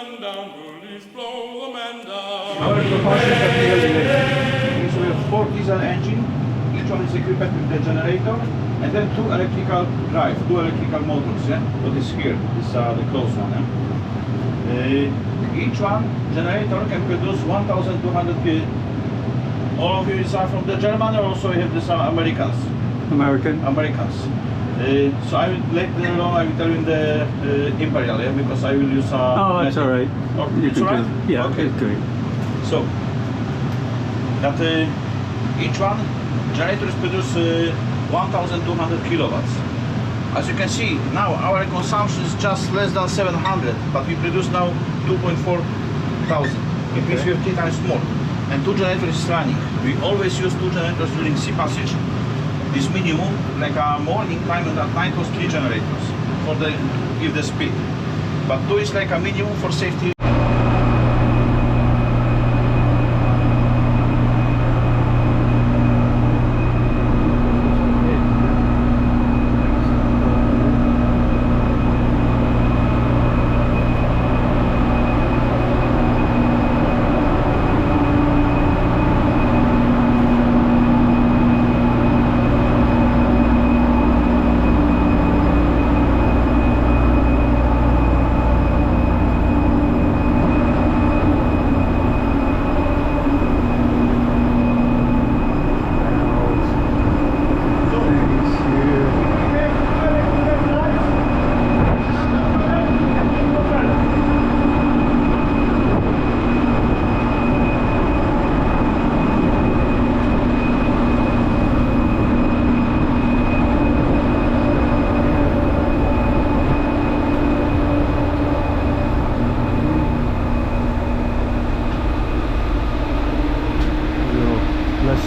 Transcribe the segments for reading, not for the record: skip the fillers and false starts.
man down, bullies blow the man down. Our propulsion technology is with 4 diesel engine. Each one is equipped with the generator and then 2 electrical drive, 2 electrical motors. Yeah, what is here? These are the close one. Each one generator can produce 1,200 kg. All of you are from the Germany, also you have these Americans. Americans. So I will later on I will tell you in the Imperial, yeah, because I will use oh, that's alright. Oh, it's alright? Yeah, okay. It's great. So that each one generators produce 1,200 kilowatts. As you can see, now our consumption is just less than 700, but we produce now 2.4 thousand. It means we have 3 times more. And 2 generators is running. We always use 2 generators during sea passage. This minimum, like a morning time and at night was 3 generators for the give the speed. But 2 is like a minimum for safety.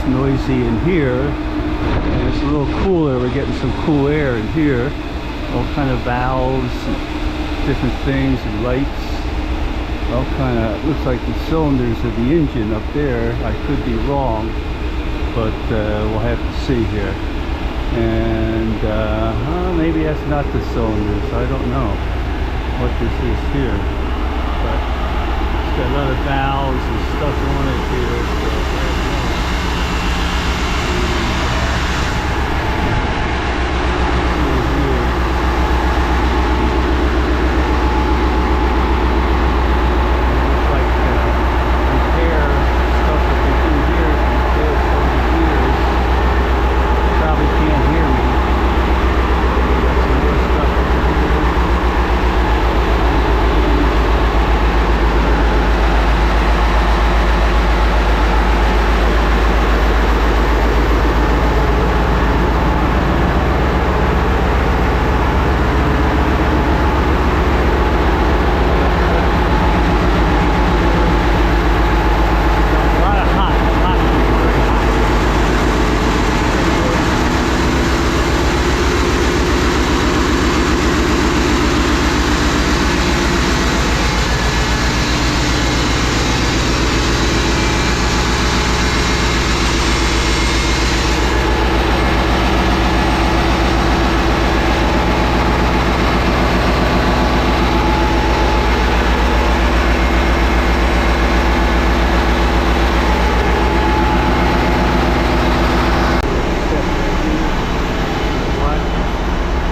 Noisy in here, and it's a little cooler. We're getting some cool air in here. All kind of valves, and different things, and lights. All kind of looks like the cylinders of the engine up there. I could be wrong, but we'll have to see here. And maybe that's not the cylinders. I don't know what this is here, but it's got a lot of valves and stuff on it here.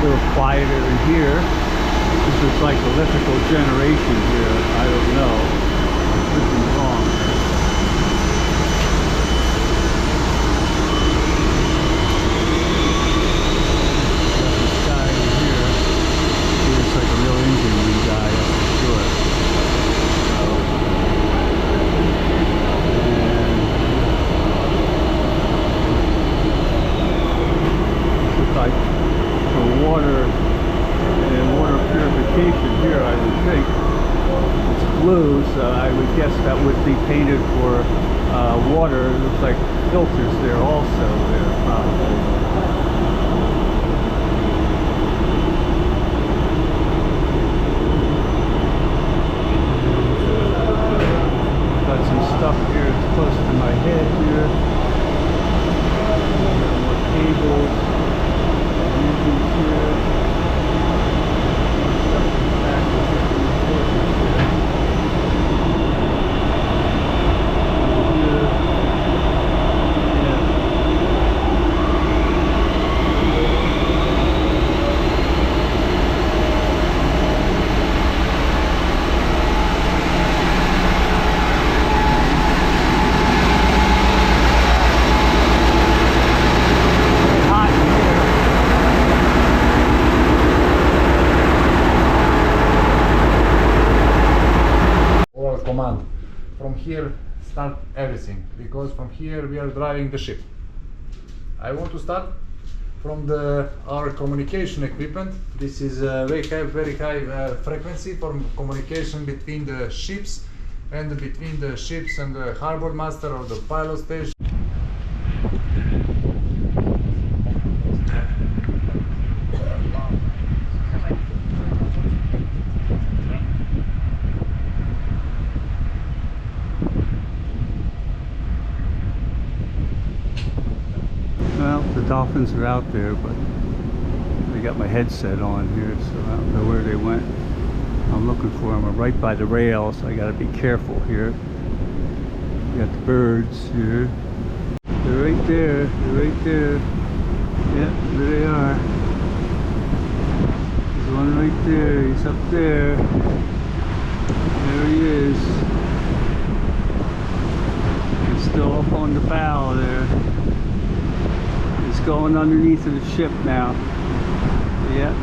So quieter in here. This is like electrical generation here. I don't know. I could be wrong. This guy here, he looks like a real engine room guy, that's for sure. And looks like for water and water purification here, I would think. It's blue, so I would guess that would be painted for water. It looks like filters there also there, probably. Got some stuff here that's close to my head here. More cables. Here. of command. From here start everything, because from here we are driving the ship. I want to start from our communication equipment. This is very high frequency for communication between the ships and between the ships and the harbor master or the pilot station. Well, the dolphins are out there, but I got my headset on here, so I don't know where they went. I'm looking for them. I'm right by the rail, so I got to be careful here. We got the birds here. They're right there. They're right there. Yeah, there they are. There's one right there. He's up there. There he is. He's still up on the bow there. He's going underneath of the ship now. Yep.